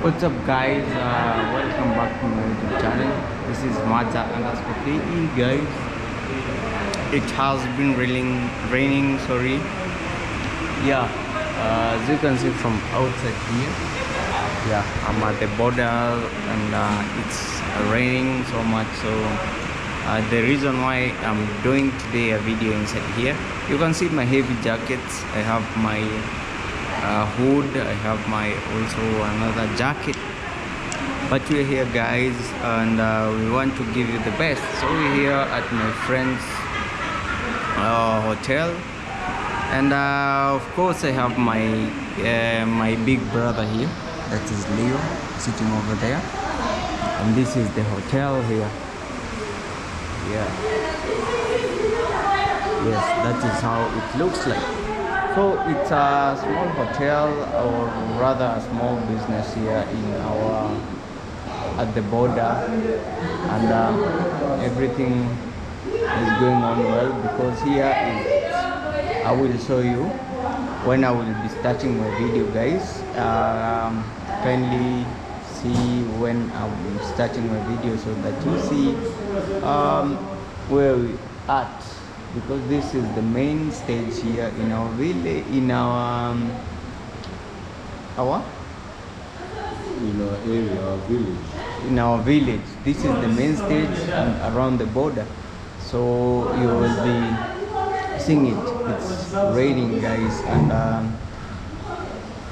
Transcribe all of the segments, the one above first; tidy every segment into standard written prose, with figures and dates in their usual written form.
What's up guys, welcome back to my YouTube channel. This is Maza underscore KE guys. It has been raining, sorry. Yeah, as you can see from outside here. Yeah, I'm at the border and it's raining so much. So the reason why I'm doing today a video inside here, you can see my heavy jackets. I have my hood, I have my also another jacket, but we're here guys and we want to give you the best. So we're here at my friend's hotel, and of course I have my my big brother here, that is Leo, sitting over there, and this is the hotel here. Yeah, yes, that is how it looks like. So it's a small hotel, or rather a small business here in our at the border, and everything is going on well, because here is, I will show you when I will be starting my video guys. Kindly see when I'm starting my video so that you see where we at, because this is the main stage here in our village, in our area, our village. In our village, this is the main stage and around the border. So you will be seeing it. It's raining, guys, and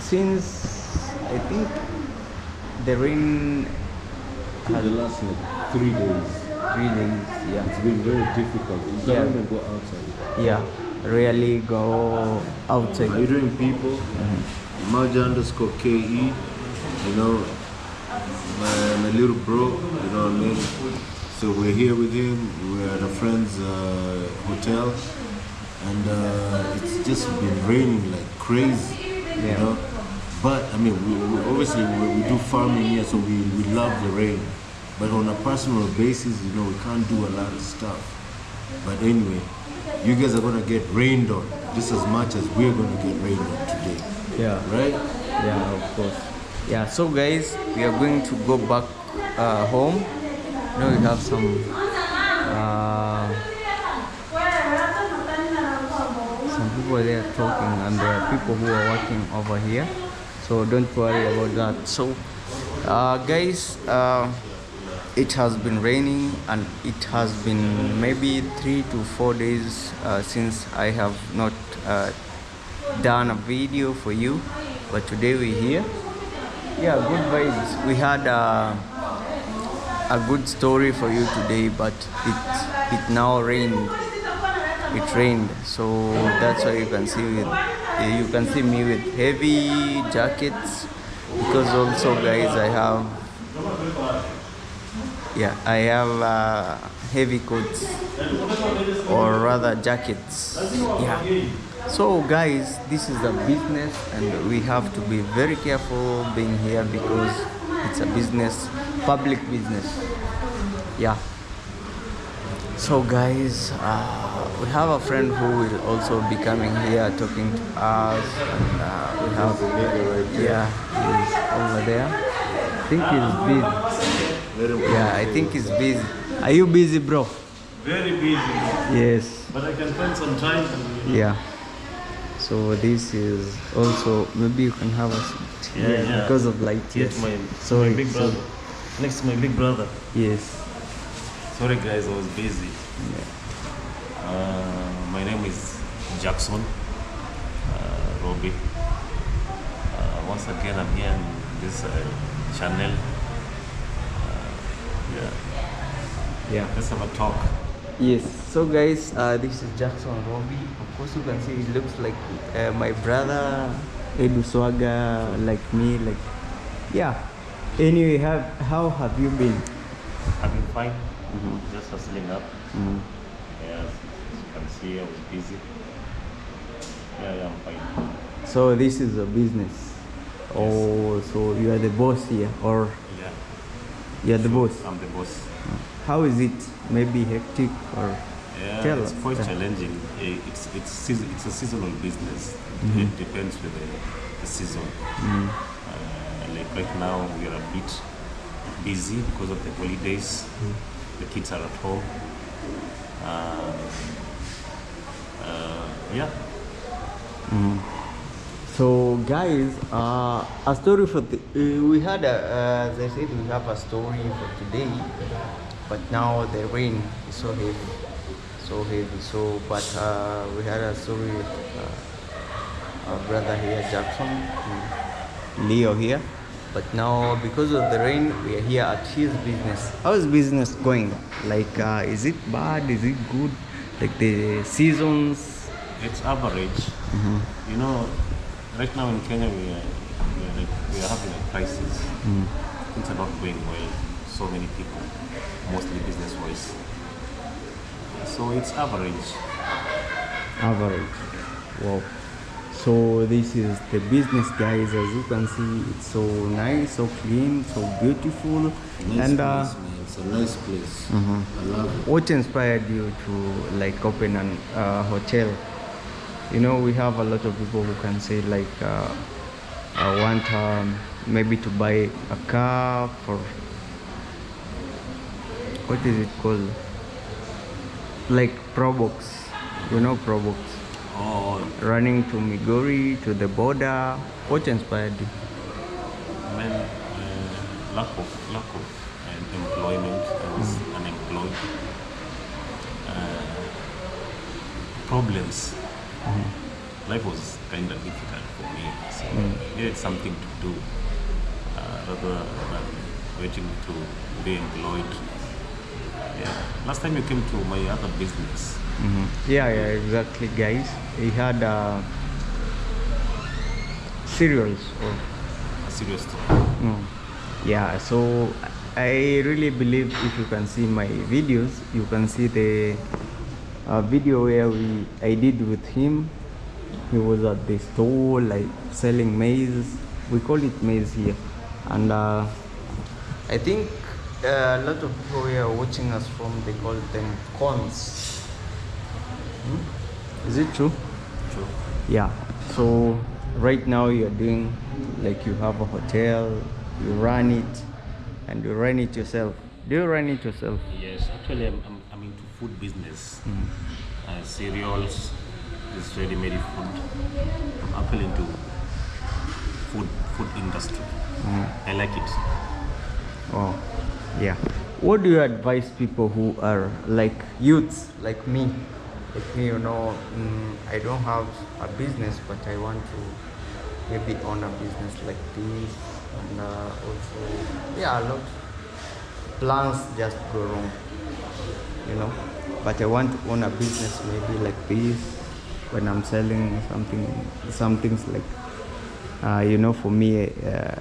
since I think the rain For the last like 3 days. 3 days, yeah, It's been very difficult. You can't even go outside. yeah, really go outside. How you doing, people? Maja underscore KE. You know, my little bro, you know what I mean? So we're here with him. We're at a friend's hotel, and it's just been raining like crazy, you know? But I mean, we obviously we do farming here, so we love the rain. But on a personal basis, you know, we can't do a lot of stuff. But anyway, you guys are gonna get rained on just as much as we're gonna get rained on today. Yeah, Right? yeah, of course. Yeah, so guys, we are going to go back home. Now we have some people there talking, and there are people who are working over here, so don't worry about that. So guys, it has been raining, and it has been maybe 3 to 4 days since I have not done a video for you, but today we're here. Yeah, good vibes. We had a good story for you today, but it now rained. It rained, so that's why you can see me with heavy jackets, because also guys I have heavy coats, or rather jackets. Yeah, so guys, this is a business and we have to be very careful being here, because it's a business, public business. Yeah, so guys, we have a friend who will also be coming here talking to us, and we have, yeah, he's over there. I think he's busy. Yeah, I think he's busy. Are you busy, bro? Very busy, Yes. but I can find some time. Yeah. So this is also, maybe you can have a seat. Yeah. Because of light. Yes, Yes. my big brother. Next to my big brother. Yes. Sorry guys, I was busy. My name is Jackson Robbie. Once again, I'm here in this channel. Yeah. Let's have a talk. Yes. So guys, this is Jackson Robbie. Of course, you can see he looks like my brother Edu Swaga, like me, like, yeah. Anyway, how have you been? I've been fine. Just hustling up. Mm. Yeah, as you can see, I was busy. Yeah, I'm fine. So this is a business. Oh, so you are the boss here, or Yeah. you're the boss? I'm the boss. How is it? Maybe hectic, or Yeah, tell it's us. quite challenging. It's a seasonal business. It depends with the season. Like like right now we are a bit busy because of the holidays. The kids are at home. Yeah. So guys, a story for we had as I said, we have a story for today, but now the rain is so heavy, so heavy. So, but we had a story with our brother here, Jackson, Leo here. But now because of the rain, we are here at his business. How is business going? Like, is it bad? Is it good? Like the seasons? It's average. You know, right now in Kenya we are having a crisis. Things are not going well. So many people, mostly business-wise. So it's average. Average. Wow. So this is the business, guys. As you can see, it's so nice, so clean, so beautiful. Nice And place, man. It's a nice place. I love it. what inspired you to like open an hotel? You know, we have a lot of people who can say like, I want maybe to buy a car for, what is it called? Like Probox. You know Probox. Oh, Running to Migori, to the border. What inspired you? man, lack of employment. I was unemployed. Problems. Life was kind of difficult for me, so I needed something to do rather than waiting to be employed. Yeah. Last time you came to my other business, Yeah, exactly, guys. He had cereals. Or, a serious story. yeah, so I really believe if you can see my videos, you can see the video where I did with him. He was at the store like selling maize. We call it maize here, and I think a lot of people who are watching us from, they call them corns. Is it true? True. Yeah. So right now you're doing like you have a hotel, you run it, and you run it yourself. Do you run it yourself? Yes, actually, I'm into food business. Cereals, this ready-made food. I'm actually into food industry. I like it. Oh, yeah. What do you advise people who are like youths, like me? Like me, you know, I don't have a business, but I want to maybe own a business like this, and also, yeah, a lot plans just go wrong, you know. But I want to own a business maybe like this, when I'm selling some things like, you know, for me,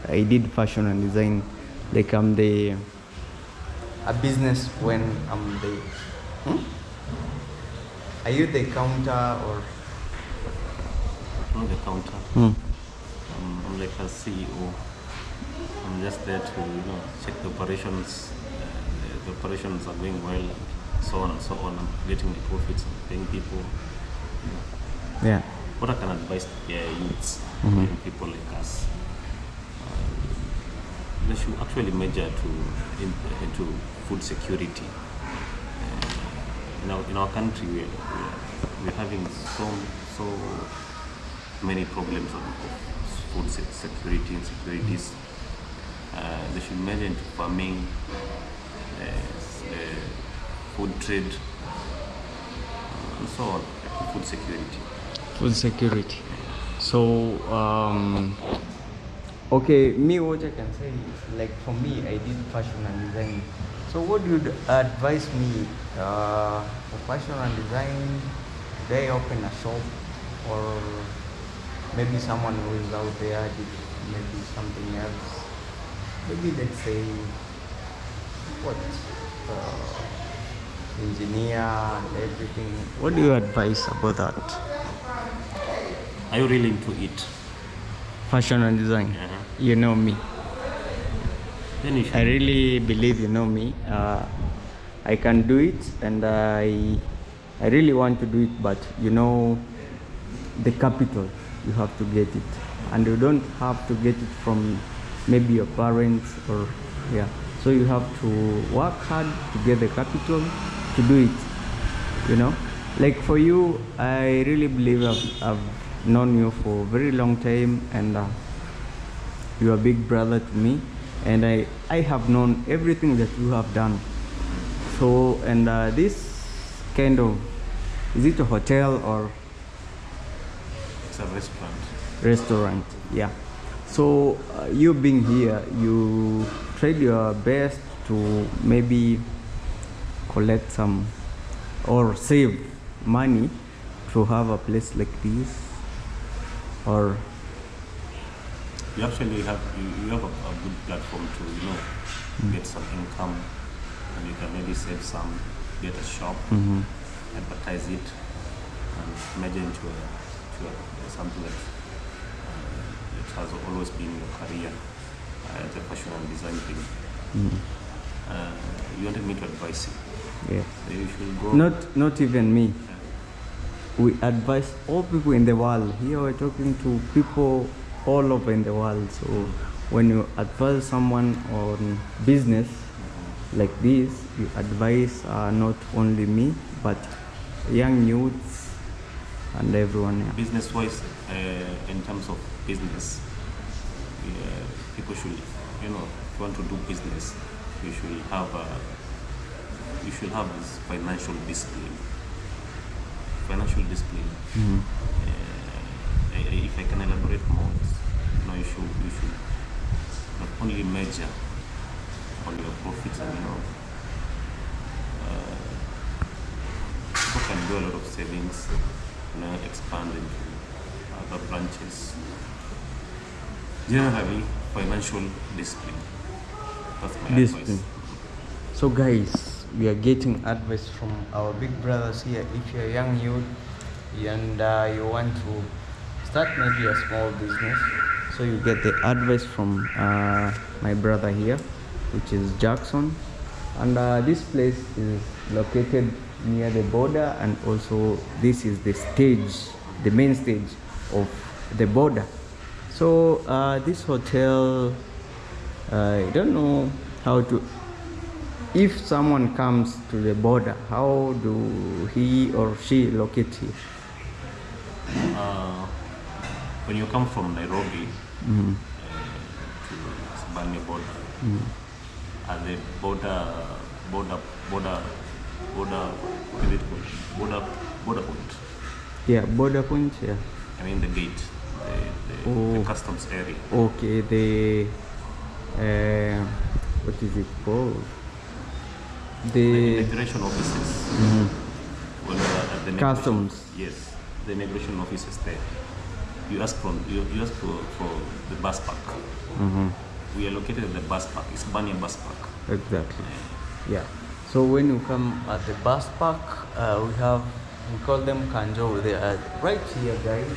I did fashion and design. Like I'm a business when I'm the. Are you the counter or? Not the counter. I'm like a CEO. I'm just there to check the operations. The operations are going well, so on and so on. I'm getting the profits and paying people. Yeah. What I can advise youths, young people like us, they should actually measure into food security. In our country, we're having so many problems of food security, insecurities. They should measure into farming, food trade, and so on. Food security. Food security. So, okay, me what I can say is like for me, I did fashion and design. So, what do you advise me for fashion and design? Should I open a shop, or maybe someone who is out there did maybe something else? Maybe let's say what engineer and everything. What do you advise about that? Are you really into it? Fashion and design. You know me. Then you should. I really believe you know me. I can do it, and I really want to do it, but you know, the capital, you have to get it, and you don't have to get it from maybe your parents, or yeah. So you have to work hard to get the capital to do it, you know. Like for you, I really believe I've known you for a very long time, and you're a big brother to me, and I have known everything that you have done. So, and this kind of, is it a hotel or It's a restaurant. restaurant? Yeah. So you being here, you tried your best to maybe collect some or save money to have a place like this, or You actually have you have a good platform to get some income, and you can maybe save some, get a shop, advertise it, and merge into something that it has always been your career, the fashion and design thing. You wanted me to advise you. yeah. So you should go. Not even me. We advise all people in the world. Here we're talking to people all over in the world. So when you advise someone on business like this, you advise not only me but young youths and everyone else. Business wise, in terms of business, people should, if you want to do business, you should have this financial discipline. If I can elaborate more, you should not only measure on your profits, and people can do a lot of savings, expand into other branches. Generally, financial discipline. That's my Discipline. advice. So guys, we are getting advice from our big brothers here. If you're a young youth and you want to start maybe a small business, so you get the advice from my brother here, which is Jackson. And this place is located near the border, and also this is the stage, the main stage of the border. So this hotel, I don't know how to, if someone comes to the border, how do he or she locate here? When you come from Nairobi to Sibania border, at the border point. Yeah, border point. Yeah. I mean the gate, the customs area. Okay, the what is it called? The immigration offices. When you are at the Customs. yes, the immigration offices there. You ask for the bus park. We are located at the bus park. It's Bania bus park. Exactly. Yeah. So when you come at the bus park, we call them Kanjo. They are right here, guys.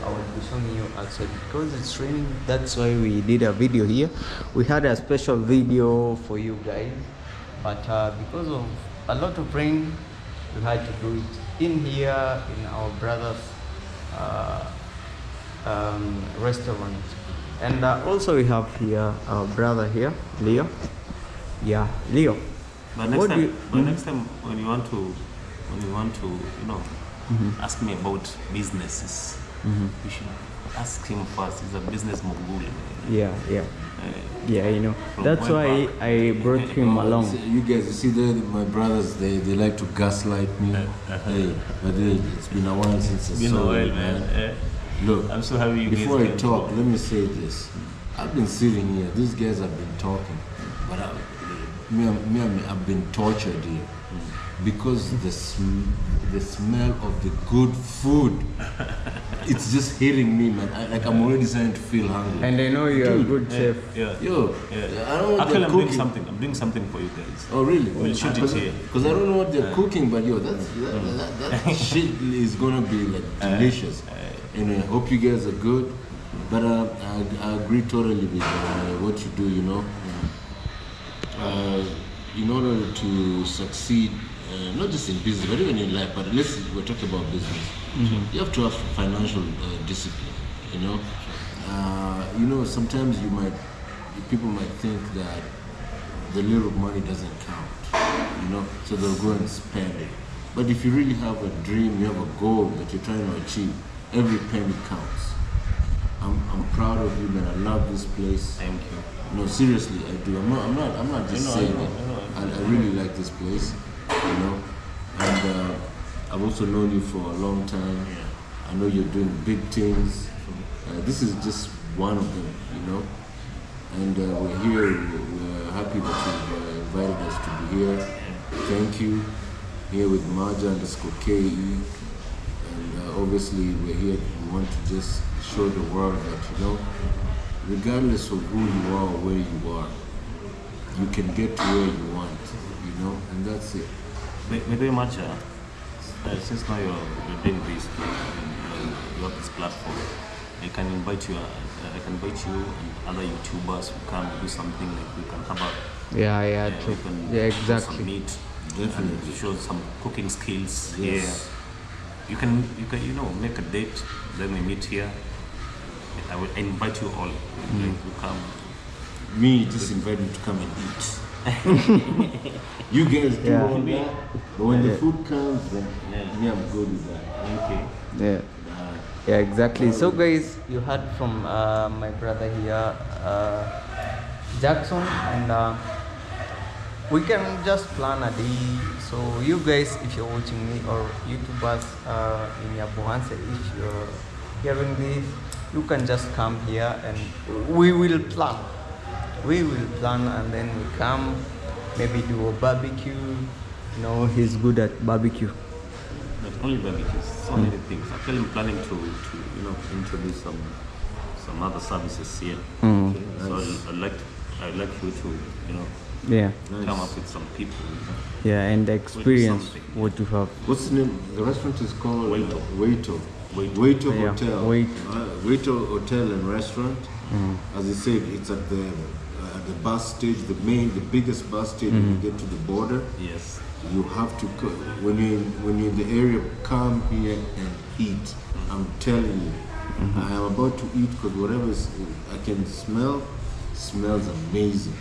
I will be showing you outside because it's raining. That's why we did a video here. We had a special video for you guys, but because of a lot of rain, we had to do it in here in our brother's restaurant. And also we have here our brother here, Leo. Yeah, Leo. But next What do time, you- next time when you want to, ask me about businesses, you should ask him first. He's a business mogul. Yeah, yeah. Yeah, you know. From That's way why back. I brought him along. You guys, you see my brothers, they like to gaslight me. Hey, but it's been a while since I Been a saw while, you, man. Look, I'm so happy you before guys I came talk, to- let me say this. I've been sitting here. These guys have been talking, but I've been tortured here because the smell of the good food, it's just hitting me, man. I'm already starting to feel hungry. And I know you're a Dude, good chef. Yeah. Yo, Yeah. I don't know what Actually, they're I'm doing cooking. something. I'm doing something for you guys. Oh really? We'll shoot it here. Because I don't know what they're cooking, but yo, that shit is gonna be like delicious. Anyway, I hope you guys are good. But I agree totally with what you do. In order to succeed, not just in business, but even in life. But we're talking about business. You have to have financial discipline. Sometimes you might people might think that the little money doesn't count, you know, so they'll go and spend it. But if you really have a dream, you have a goal that you're trying to achieve, every penny counts. I'm proud of you, man. I love this place. Thank you. No, seriously, I do. I'm not just saying it. I really like this place, you know. And I've also known you for a long time. I know you're doing big things. This is just one of them, you know. And we're here. We're happy that you've invited us to be here. Thank you. Here with Maja_KE, and obviously we're here. We want to just show the world that, you know, regardless of who you are or where you are, you can get to where you want, you know, and that's it. Maybe much, since now you're doing this, you have this platform, I can invite you and other YouTubers who can do something, like we can have a Yeah, true. we can Yeah, do exactly. some meat, Definitely. and show some cooking skills Yes. here. You can make a date, then we meet here. I will invite you all. Like, you come. Me, just invite me to come and eat. You guys do Yeah. all that, but when the food comes, then me, I'm good with that. Okay. Yeah. Yeah, exactly. So guys, you heard from my brother here, Jackson, and we can just plan a day. So you guys, if you're watching me, or YouTubers in Yabuhanse, if you're hearing this, you can just come here and we will plan. We will plan, and then we come, maybe do a barbecue. You know, he's good at barbecue. Not only barbecues, so many things. Actually, I'm planning to introduce some other services here. Okay? So I'd like you to, Yeah. come up with some people. Yeah, and experience something. what you have. What's the name? The restaurant is called Waito. Waito. Waito. Waito Yeah, Hotel. Waito. Waito Hotel and Restaurant. As I said, it's at the bus stage, the biggest bus stage when you get to the border. Yes. You have to when you're in the area, come here and eat. I'm telling you, I am about to eat because whatever I can smell smells amazing.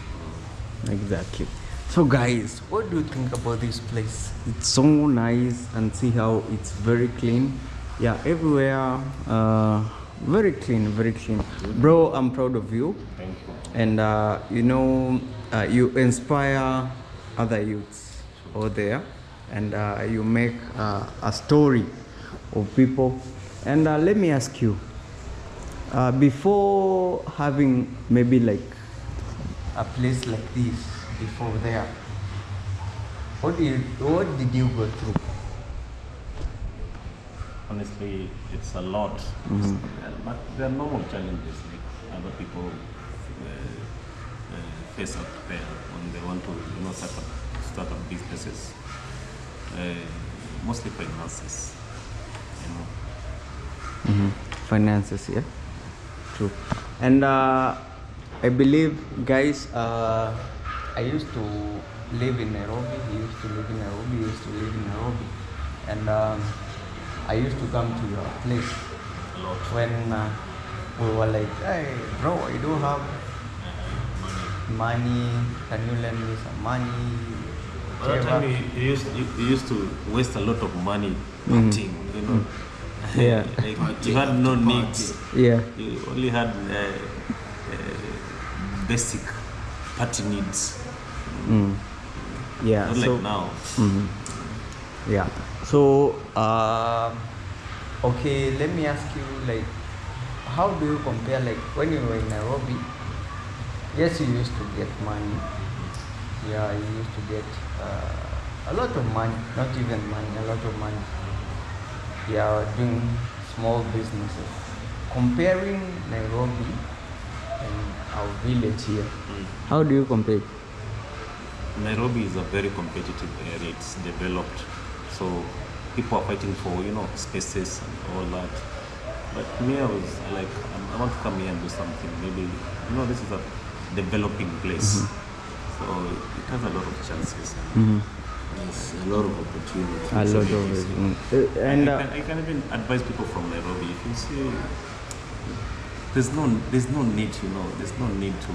Exactly. So guys, what do you think about this place? It's so nice, and see how it's very clean. Yeah, everywhere, very clean, very clean. Bro, I'm proud of you. Thank you. And you inspire other youths over there, and you make a story of people. And let me ask you, before having maybe like a place like this before there, what did you go through? Honestly, it's a lot. But there are normal challenges like other people face out there when they want to start up businesses. Mostly finances. Finances, yeah, true. And I believe, guys, I used to live in Nairobi. He used to live in Nairobi. He used to live in Nairobi, and I used to come to your place A lot. when we were like, "Hey, bro, I do have money. Can you lend me some money?" By that time, you used to waste a lot of money partying, Yeah. Like, you had no needs. Yeah. You only had basic party needs. Yeah. Not So like now. yeah. So okay, let me ask you, like, how do you compare, like, when you were in Nairobi? Yes, you used to get money. Yeah, you used to get a lot of money, not even money, a lot of money. Yeah, doing small businesses. Comparing Nairobi and our village here, how do you compare? Nairobi is a very competitive area. It's developed, so people are fighting for spaces and all that. But me, I was like, I want to come here and do something. Maybe this is a developing place, so it has a lot of chances. Yes, a lot of opportunities. A lot of it. And I can even advise people from Nairobi. If you see, there's no need, there's no need to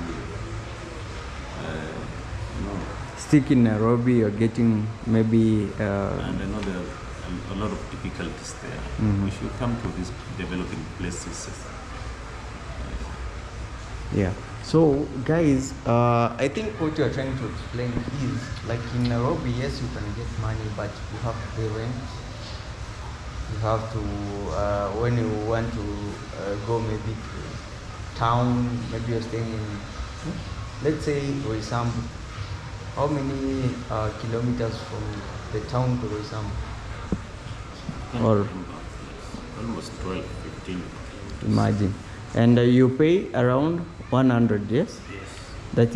You know, Stick in Nairobi, you're getting maybe and I know there are a lot of difficulties there. We should come to these developing places. yeah. So guys, I think what you're trying to explain is like in Nairobi, yes, you can get money, but you have to pay rent. You have to when you want to go maybe to town, maybe you're staying in, let's say Roysambu. How many kilometers from the town to Roysambu? Or Almost 12, 15. imagine, and you pay around 100, yes? Yes. That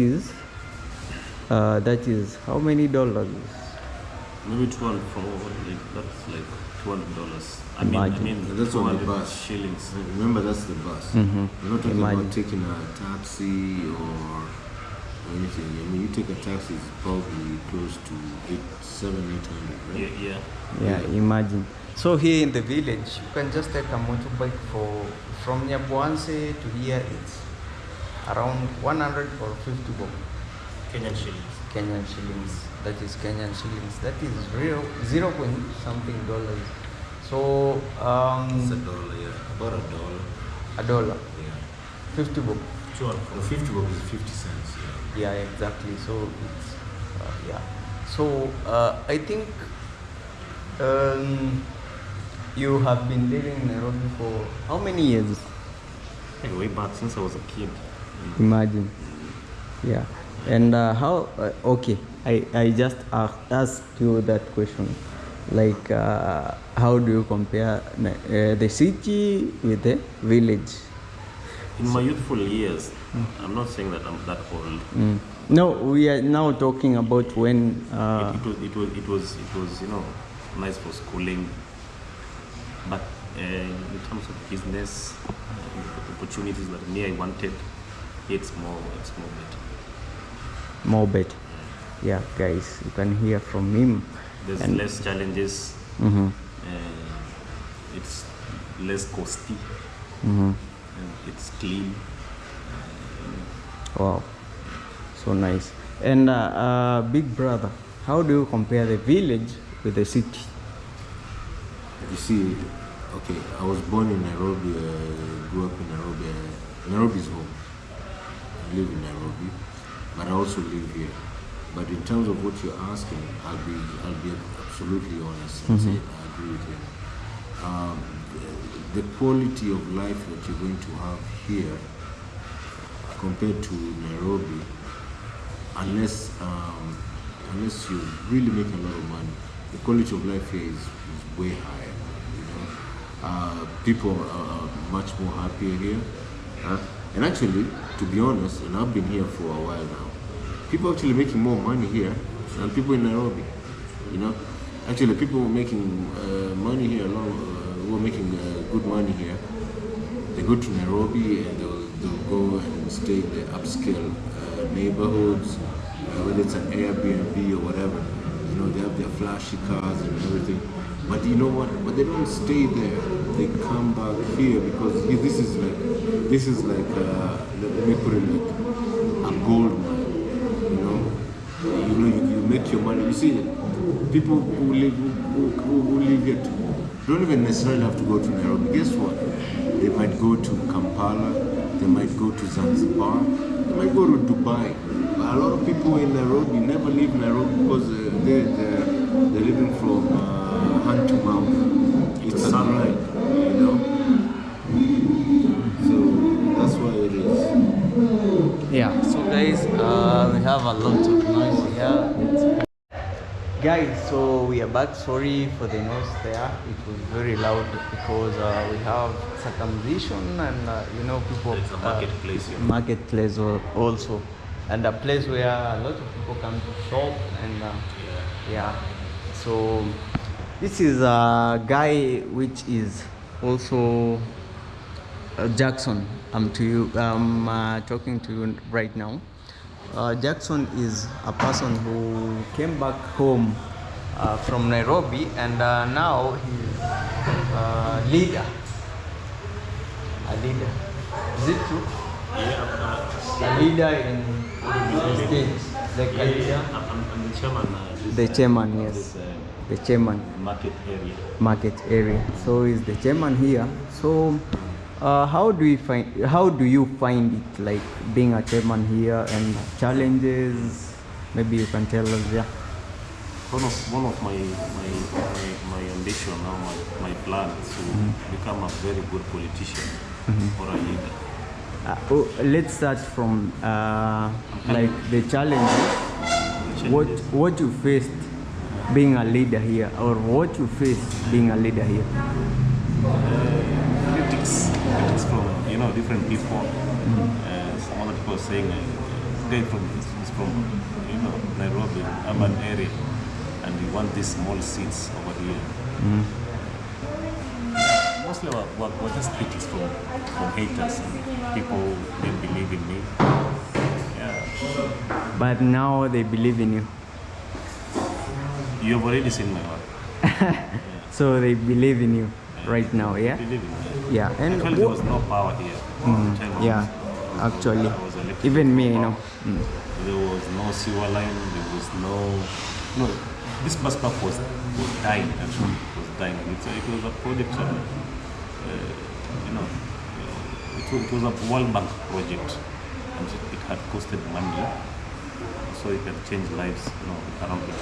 is how many dollars? Maybe 12 for that's like $200. I Imagine. mean and that's on the 200 bus. shillings. Remember, that's the bus. Mhm. We're not talking Imagine. about taking a taxi or anything. I mean, you take a taxi, it's probably close to 800, right? Yeah. Yeah, imagine. So here in the village, you can just take a motorbike from Nyabuanse to here. It's around 100 or 50 bob. Kenyan shillings. Kenyan shillings. That is Kenyan shillings. That is real 0 point something dollars. So It's $1, yeah. About $1. $1, Yeah. 50 bob. $200. The 50 bucks is 50 cents, yeah. Yeah, exactly. So it's yeah. So I think you have been living in Nairobi for how many years? Like way back since I was a kid. Imagine. Yeah. And how? Okay, I just asked you that question. Like, how do you compare the city with the village? In my youthful years, I'm not saying that I'm that old. No, we are now talking about when. It was nice for schooling, but in terms of business, opportunities that me I wanted, it's more better. More better. Yeah, guys, you can hear from him. There's And- less challenges. Mhm. It's less costly. Mhm. And it's clean. Wow, so nice. And big brother, how do you compare the village with the city? You see, okay, I was born in Nairobi, grew up in Nairobi. Nairobi is home. I live in Nairobi, but I also live here. But in terms of what you're asking, I'll be absolutely honest and say I agree with you. The quality of life that you're going to have here compared to Nairobi, unless you really make a lot of money, the quality of life here is way higher. You know, people are much more happier here. And actually, to be honest, and I've been here for a while now, people are actually making more money here than people in Nairobi. You know, actually, people making money here, who are making good money here, they go to Nairobi and they'll go and stay in the upscale neighborhoods, whether it's an Airbnb or whatever. You know, they have their flashy cars and everything. But you know what? But they don't stay there. They come back here because this is like let me put it like a gold mine. You make your money. You see, people who live here don't even necessarily have to go to Nairobi. Guess what? They might go to Kampala. They might go to Zanzibar. They might go to Dubai. But a lot of people in Nairobi never leave Nairobi because they're living from hand to mouth. It's sunlight, you know. So that's why it is. Yeah. So guys, we have a lot of noise here. Guys, so we are back. Sorry for the noise there. It was very loud because we have circumcision and people. It's a marketplace here. Marketplace also, and a place where a lot of people come to shop and yeah. So this is a guy which is also Jackson. I'm talking to you right now. Jackson is a person who came back home from Nairobi and now he's a leader. A leader. Is it true? Yeah. A leader in Like I'm the chairman. the chairman, yes. This The chairman. market area. Market area. So he's the chairman here. So how do you find it, like being a chairman here, and challenges? Maybe you can tell us. Yeah. One of my ambition now, my plan is to become a very good politician or a leader. Let's start from like the challenges. What you faced being a leader here, or what you faced being a leader here? Critics from different people. Some other people saying they're from Nairobi, urban area, and we want these small seats over here. Mostly we're just critics from haters and people didn't believe in me. Yeah. But now they believe in you. You have already seen my work. So they believe in you right now, yeah? Believe in me. Yeah. And Actually, there was no power here. yeah, actually. I was elected. Even me, you know. There was no sewer line. There was no. This bus stop was dying. Actually, it was dying. It was a project. It was a World Bank project, and it had costed money, so it had changed lives. Around here.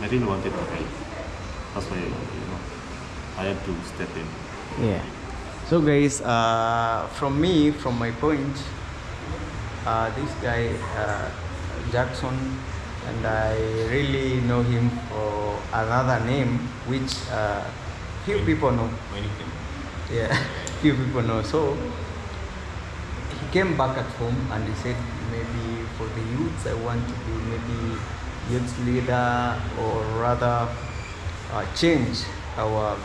I really wanted to help. That's why I had to step in. Yeah. So guys, from my point, this guy Jackson, and I really know him for another name which few people know. Yeah, few people know. So he came back at home and he said, maybe for the youths I want to be maybe youth leader, or rather change our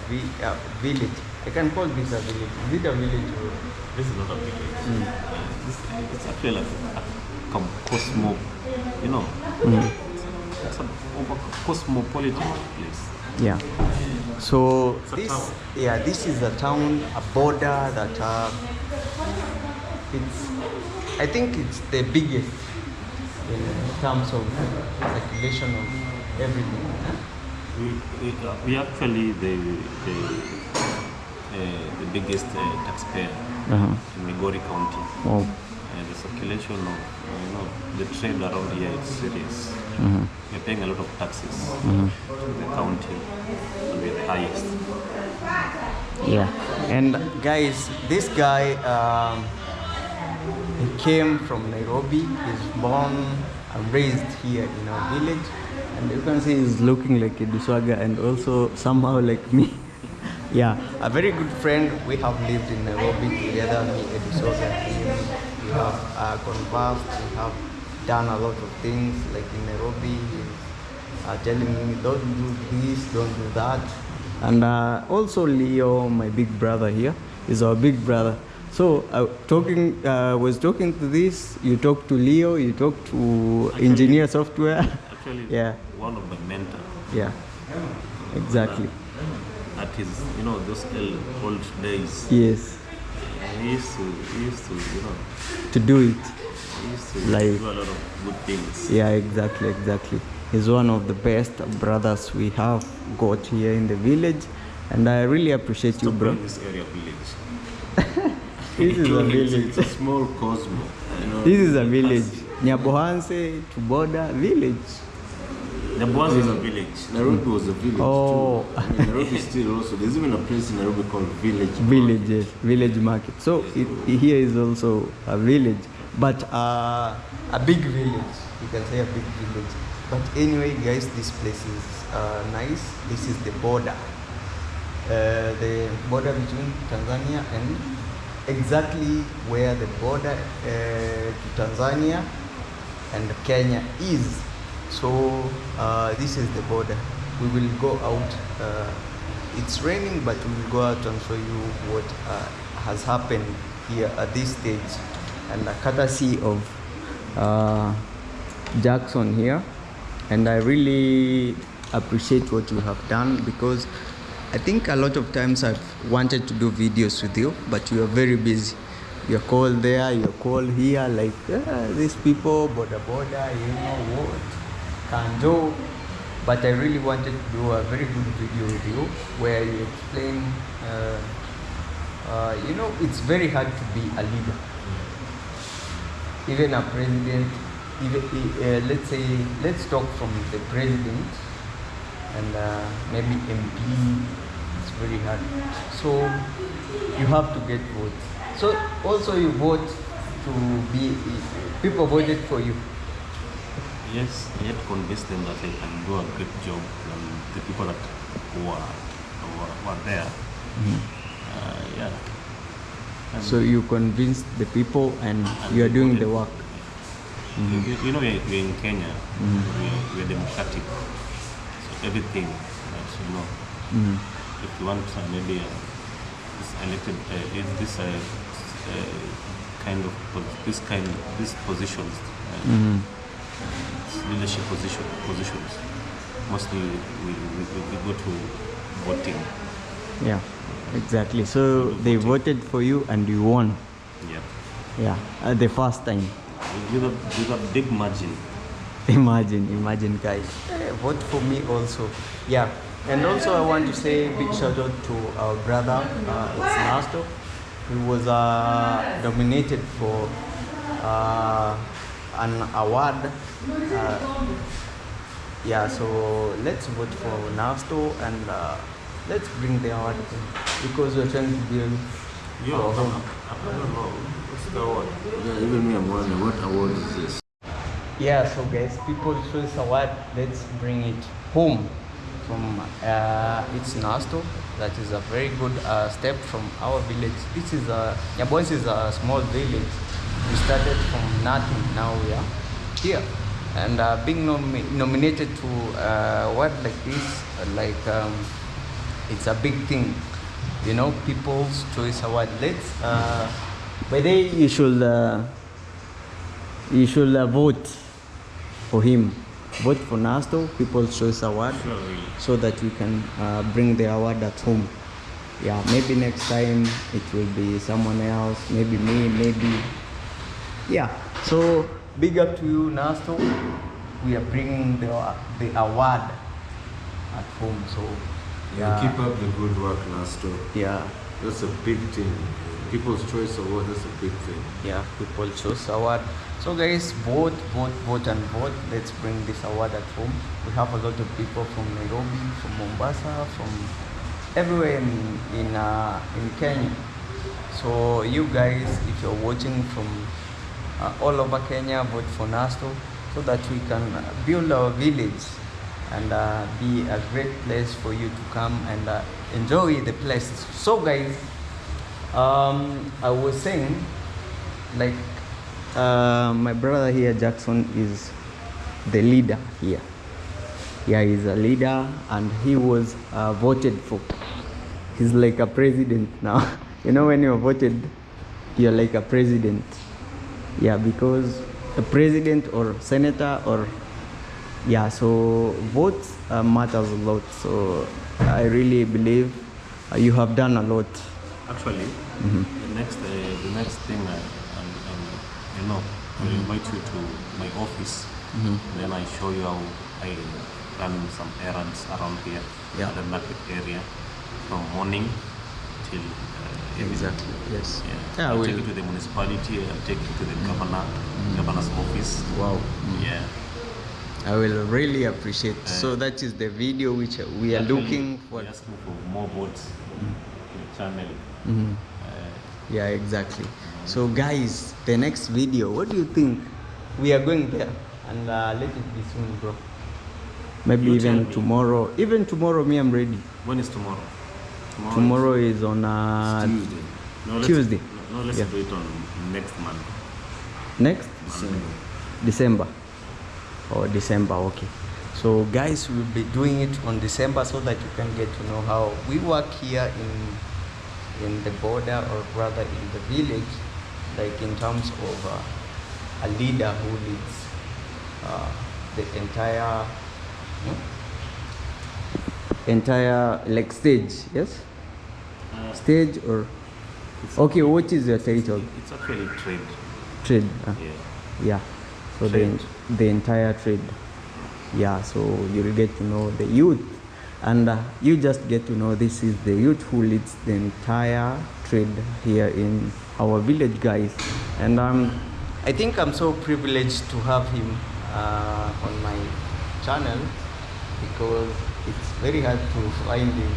village. I can call this a village. Is it a village? Or? This is not a village. It's actually like a cosmo, it's a cosmopolitan place. Yeah. So It's this is a town, a border that I think it's the biggest in terms of circulation of everything. We actually the biggest taxpayer in Migori County. Wow. The circulation of the trade around here is serious. We're paying a lot of taxes to the county, and we're the highest. Yeah. And guys, this guy he came from Nairobi. He's born and raised here in our village, and you can see he's looking like Eduswaga and also somehow like me. Yeah, a very good friend. We have lived in Nairobi together, me, Eduswaga. We have conversed, we have done a lot of things like in Nairobi. He's telling me, don't do this, don't do that. And also Leo, my big brother here, is our big brother. So was talking to this, you talk to Leo, you talk to Engineer Software. Actually, yeah. One of my mentors. Yeah, exactly. At his, those old days. Yes. He used to, to do it. He used to Like, do a lot of good things. Yeah, exactly. He's one of the best brothers we have got here in the village, and I really appreciate you, bro. This area village. This is a village. It's a small cosmo. This is a village. Nyabohanse to border village. Nyabohanse is a village. Nairobi was a village Oh. too. Nairobi still also. There's even a place in Nairobi called Village. Village, yes, village market. So here is also a village, but a big village. You can say a big village. But anyway, guys, this place is nice. This is the border between Tanzania and exactly where the border to Tanzania and Kenya is. So this is the border. We will go out. It's raining, but we will go out and show you what has happened here at this stage, and courtesy of Jackson here. And I really appreciate what you have done, because I think a lot of times I've wanted to do videos with you, but you are very busy. You're cold there, you're cold here, like these people, border, you know what, can do. But I really wanted to do a very good video with you where you explain, you know, it's very hard to be a leader. Even a president, even, let's talk from the president and maybe MP, it's very hard. So you have to get votes. So also you vote to be, people voted for you. Yes, I had to convince them that I can do a great job, and the people that were there. Yeah. And So you convinced the people and you are doing the work. you know, we're in Kenya, we're democratic. So everything, you know, if you want maybe this elected, these positions, leadership positions, mostly we go to voting. Yeah, exactly. So they voted for you and you won. Yeah. Yeah, the first time. With a big margin. Imagine guys. Vote for me also. Yeah. And also I want to say big shout out to our brother, it's Nasto. He was nominated for an award. Yeah, so let's vote for Nasto and let's bring the award to him, because we're trying to build our home. I don't know. What's the word? Yeah, even me, I'm wondering what award is this? Yeah, so guys, People's Choice Award, let's bring it home from it's Nasto. That is a very good step from our village. This is Nyabonsi is a small village. We started from nothing, now we are here. And being nominated to award like this, it's a big thing, you know, People's Choice Award. Let's, by the way, you should vote for him. Vote for Nasto, People's Choice Award, Sure. so that we can bring the award at home. Yeah, maybe next time it will be someone else, maybe me, maybe. Yeah, so big up to you, Nasto. We are bringing the award at home. So Yeah, keep up the good work, Nasto. yeah, That's a big thing. People's Choice Award, that's a big thing. yeah, People's Choice Award. So guys, vote and vote. Let's bring this award at home. We have a lot of people from Nairobi, from Mombasa, from everywhere in Kenya. So you guys, if you're watching from all over Kenya, vote for Nasto, so that we can build our village and be a great place for you to come and enjoy the place. So guys, I was saying, like, my brother here, Jackson, is the leader here. Yeah, he's a leader and he was voted for. He's like a president now. You know, when you're voted, you're like a president. Yeah, because a president or senator or, yeah, so votes matters a lot. So I really believe you have done a lot. Actually, the next thing, you know, I'll invite you to my office. Then I show you how I run some errands around here, Yeah. at the market area, from morning till evening. Exactly. Yes. Yeah. Yeah, I'll we'll- take you to the municipality. I'll take you to the governor's office. Wow. Yeah. I will really appreciate. So that is the video which we are Actually, looking for. we're asking for more votes in the channel. Yeah, exactly. So guys, the next video, what do you think? We are going there, and let it be soon, bro. Maybe You even tell me. tomorrow. Even tomorrow, me, I'm ready. When is tomorrow? Tomorrow is on Tuesday. No, let's, Tuesday. No, let's Yeah. do it on next month. next December. December. Or December, okay. So guys, we'll be doing it on December so that you can get to know how we work here in the border, or rather in the village, like in terms of a leader who leads the entire like stage, yes, stage or Okay, what is your title? It's actually trade. Trade. Yeah. Yeah. So Trade. the entire trade. Yeah. So you'll get to know the youth, and you just get to know this is the youth who leads the entire trade here in our village, guys. And I think I'm so privileged to have him on my channel because it's very hard to find him.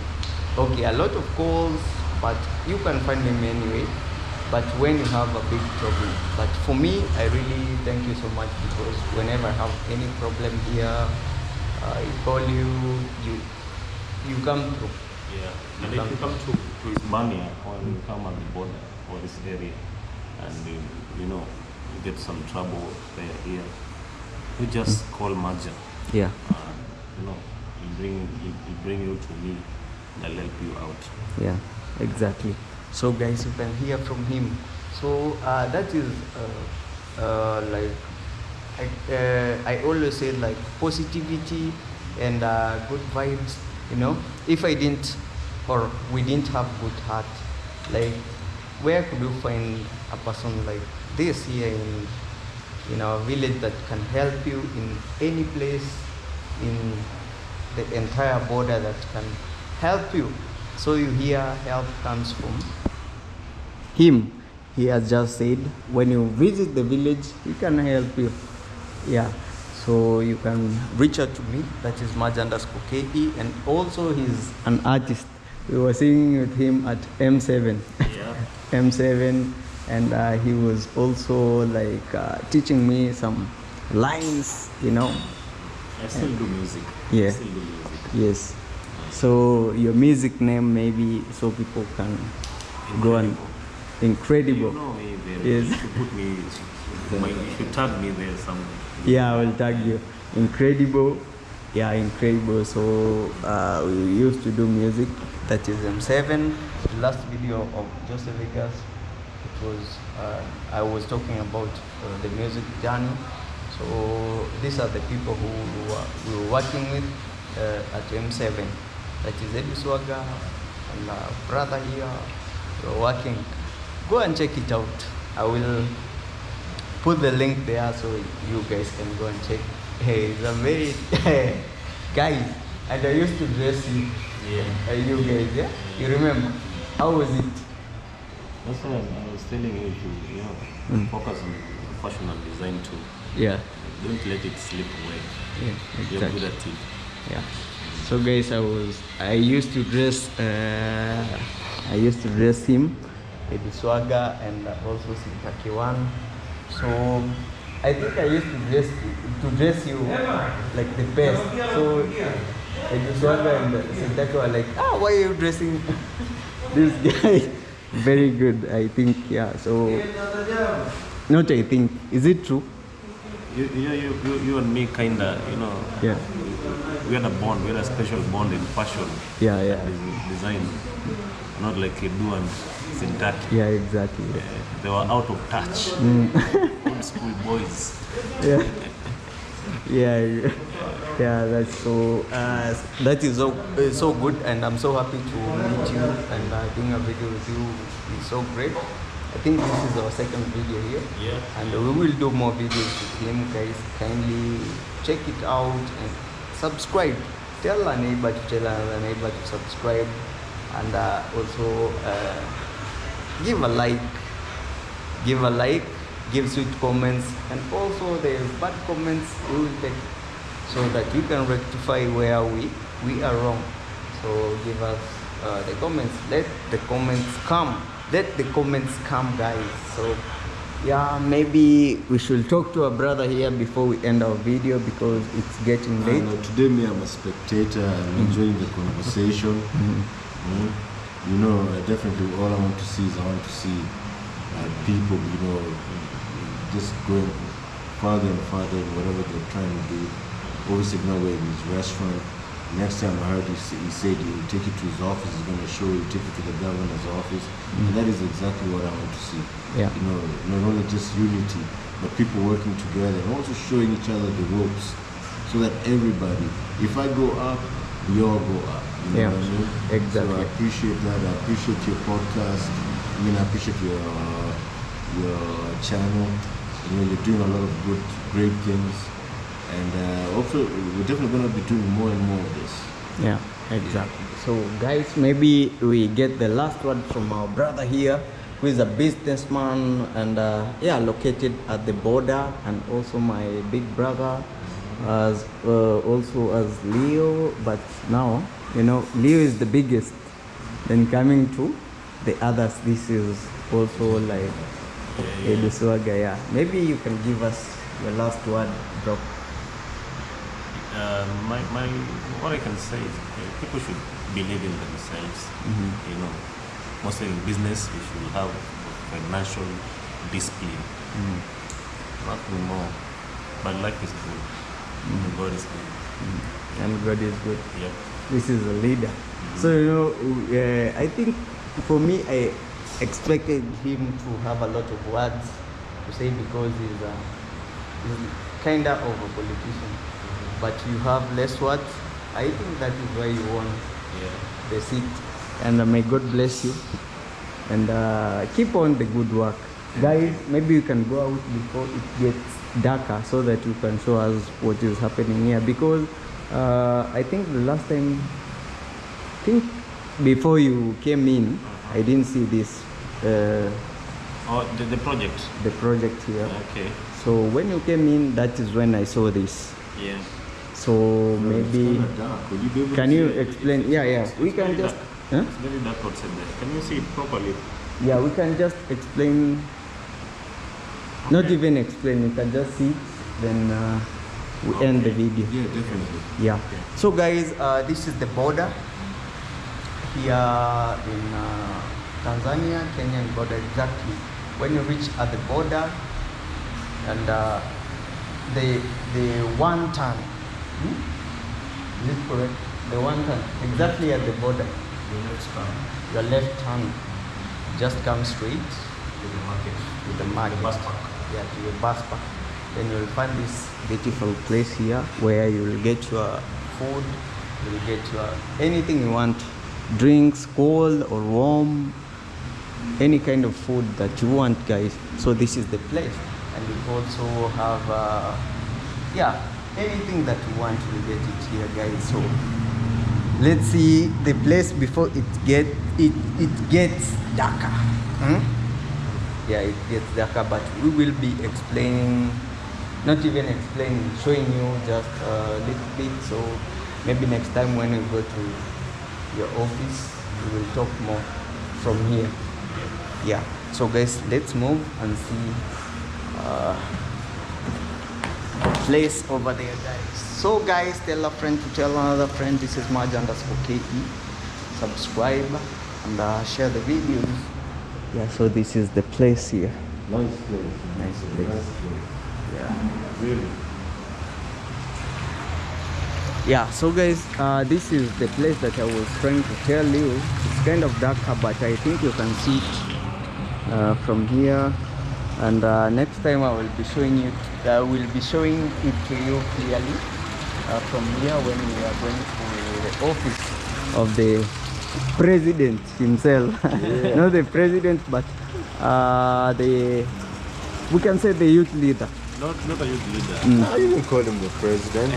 Okay, a lot of calls, but you can find him anyway. But when you have a big problem, but for me, I really thank you so much because whenever I have any problem here, I call you, you come through. Yeah. And if you come to Hispania or you come at the border or this area and you know you get some trouble there here, you just call Marjan. Yeah. You know, he bring you to me and I'll help you out. Yeah, exactly. So guys, you can hear from him. So that is like I always say like positivity and good vibes. You know, if I didn't or we didn't have good heart, like where could you find a person like this here in our village that can help you in any place in the entire border that can help you? So you hear help comes from him. He has just said when you visit the village, he can help you. Yeah. So you can reach out to me. That is Maj_KE, and also he's an artist. We were singing with him at M7. Yeah. M7, and he was also like teaching me some lines, you know. I still do music. Yeah. I still do music. Yes. So your music name maybe so people can go and Incredible. You know me there. Yes. You should put me, you should tag me there somewhere. Yeah, I will tag you. Incredible. Yeah, incredible. So we used to do music. That is M7. The last video of Joseph Vegas, it was I was talking about the music journey. So these are the people who we were working with at M7. That is Eddie Swagger and brother here. We were working. Go and check it out. I will put the link there so you guys can go and check. Hey, it's a very guys, and I used to dress you. Yeah. You guys, yeah? You remember? How was it? That's why I was telling you to focus on fashion and design too. Yeah. Don't let it slip away. Yeah, You're exactly. good at it. Yeah. So guys, I used to dress him, Eddie Swagger, and also Sintaki One. So I think I used to dress you like the best. So Eddie Swagger and Sintaki were like, why are you dressing this guy? Very good, I think. Yeah. So not I think. Is it true? You and me kinda, Yeah. we had a bond, we had a special bond in fashion. Yeah, yeah. Design. Not like Edu and Sintaki. Yeah, exactly. They were out of touch. Old school boys. Yeah. Yeah. Yeah, that's so. That is so good, and I'm so happy to meet you and doing a video with you is so great. I think this is our second video here. Yeah. And we will do more videos with him, guys. Kindly check it out and subscribe. Tell a neighbor to tell another neighbor to subscribe, and also give a like. Give a like. Give sweet comments, and also the bad comments we will take, so that you can rectify where we are wrong. So give us the comments. Let the comments come. Let the comments come, guys. So yeah, maybe we should talk to our brother here before we end our video because it's getting late. Today, me, I'm a spectator. I'm enjoying the conversation. Definitely all I want to see is people, just going farther and farther in whatever they're trying to do. Obviously, now we're in his restaurant. Next time I heard he said he will take you to his office, he's going to show you, take you to the governor's office. And that is exactly what I want to see. Yeah. Not only just unity, but people working together and also showing each other the ropes so that everybody, if I go up, we all go up. You know what I mean? Exactly. So I appreciate that. I appreciate your podcast. I appreciate your channel. You're doing a lot of great things, and also we're definitely gonna be doing more and more of this. Yeah, exactly. So guys, maybe we get the last word from our brother here, who is a businessman and yeah, located at the border, and also my big brother as also as Leo. But now, Leo is the biggest. Then coming to the others, this is also like Edu Swaga. Yeah, maybe you can give us your last word, bro. What I can say is people should believe in themselves. Mostly in business, we should have financial discipline. Nothing more. But life is good. And God is good. And God is good. Yep. This is a leader. So I think for me, I expected him to have a lot of words to say because he's kind of a politician. But you have less words. I think that is why you won the seat. And may God bless you. And keep on the good work. Guys, maybe you can go out before it gets darker so that you can show us what is happening here. Because I think the last time, before you came in, I didn't see this. The project. The project here. Okay. So when you came in, that is when I saw this. Yeah. So maybe can you explain? Yeah, we can just. It's very dark outside there. Can you see it properly? Yeah, we can just explain. Okay. Not even explain. You can just see it. Then we end the video. Yeah, definitely. Yeah. So guys, this is the border here in Tanzania, Kenyan border exactly. When you reach at the border, and the one turn. Is it correct? The one turn exactly at the border. Your left turn. Just come straight To the market. to the market. The bus park. Yeah, to your bus park. Then you'll find this beautiful place here where you'll get your food, you'll get your anything you want, drinks, cold or warm, any kind of food that you want, guys. So this is the place, and you also have anything that you want, you'll get it here, guys. So let's see the place before it gets darker. Yeah, it gets darker, but we will be explaining, not even explaining, showing you just a little bit. So maybe next time when we go to your office, we will talk more from here. Yeah, so guys, let's move and see the place over there, guys. So guys, tell a friend to tell another friend. This is Maj_KE. Subscribe and share the videos. Yeah, so this is the place here. Nice place. Nice place. Yeah. Really. Yeah, so guys, this is the place that I was trying to tell you. It's kind of darker, but I think you can see it from here. And next time I will be showing you. I will be showing it to you clearly from here when we are going to the office of the president himself. Yeah. Not the president, but we can say the youth leader. Not a youth leader. I even call him the president,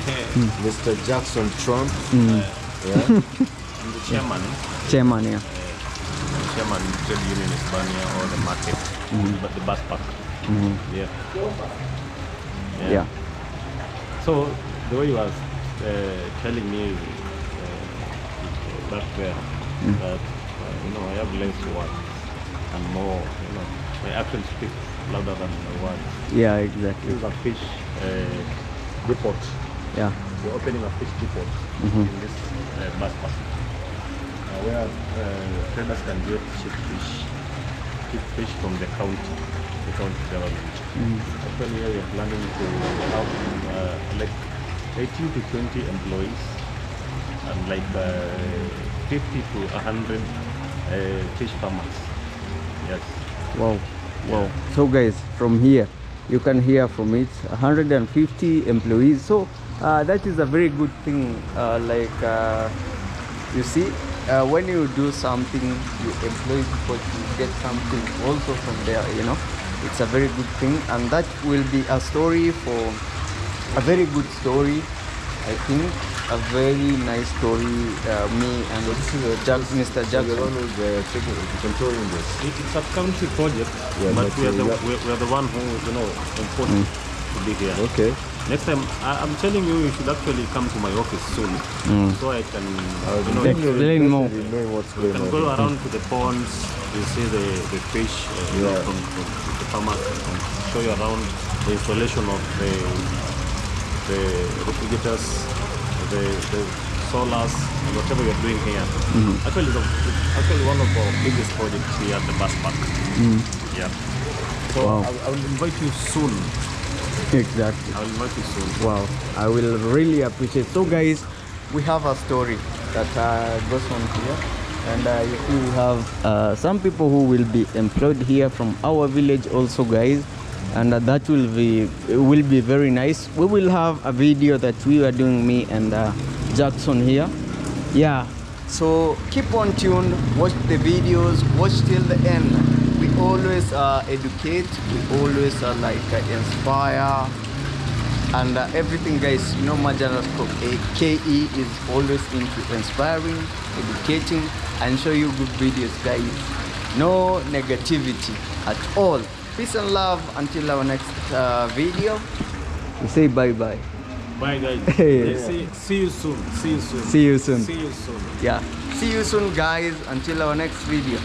Mr. Jackson Trump. Yeah. I'm the chairman. Chairman, yeah. Chairman trade union Hispania or the market, but the bus park. Yeah. So the way you was telling me back there that I have less words and more, my actions speak louder than my words. yeah, exactly. This is a fish depot. Yeah. We're opening a fish depot in this bus park where traders can get cheap fish from the county government. Actually, here we're planning to have like 18 to 20 employees and like 50 to 100 fish farmers. Yes. Wow. So guys, from here you can hear from it 150 employees. So that is a very good thing. You see, when you do something, you employ people to get something also from there, you know. It's a very good thing, and that will be a story for a very good story, I think. A very nice story. Me and Mr. The Jackson. one who's controlling this. It's a country project, Yeah, but but we are you- we are the one who, you know, enforced to be here. Okay. Next time, I'm telling you, you should actually come to my office soon, so I can, you know, Explain more. Knowing what's you going can on. go around to the ponds. You see the fish, you know, Yeah. from the farmers, and show you around the installation of the refrigerators, the solars, and whatever you're doing here. Actually, it's actually one of our biggest projects here at the bus park. Yeah. So Wow. I will invite you soon. Exactly. I will invite you soon. Wow, I will really appreciate. So guys, we have a story that goes on here, and we have some people who will be employed here from our village also, guys, and that will be very nice. We will have a video that we are doing, me and Jackson here. Yeah, so keep on tuned, watch the videos, watch till the end. We always educate, we always inspire, and everything, guys. You know, Majanascope KE is always into inspiring, educating, and show you good videos, guys. No negativity at all. Peace and love until our next video. We say bye bye. Bye, guys. Hey. See you soon. See you soon. See you soon. See you soon. Yeah, see you soon, guys, until our next video.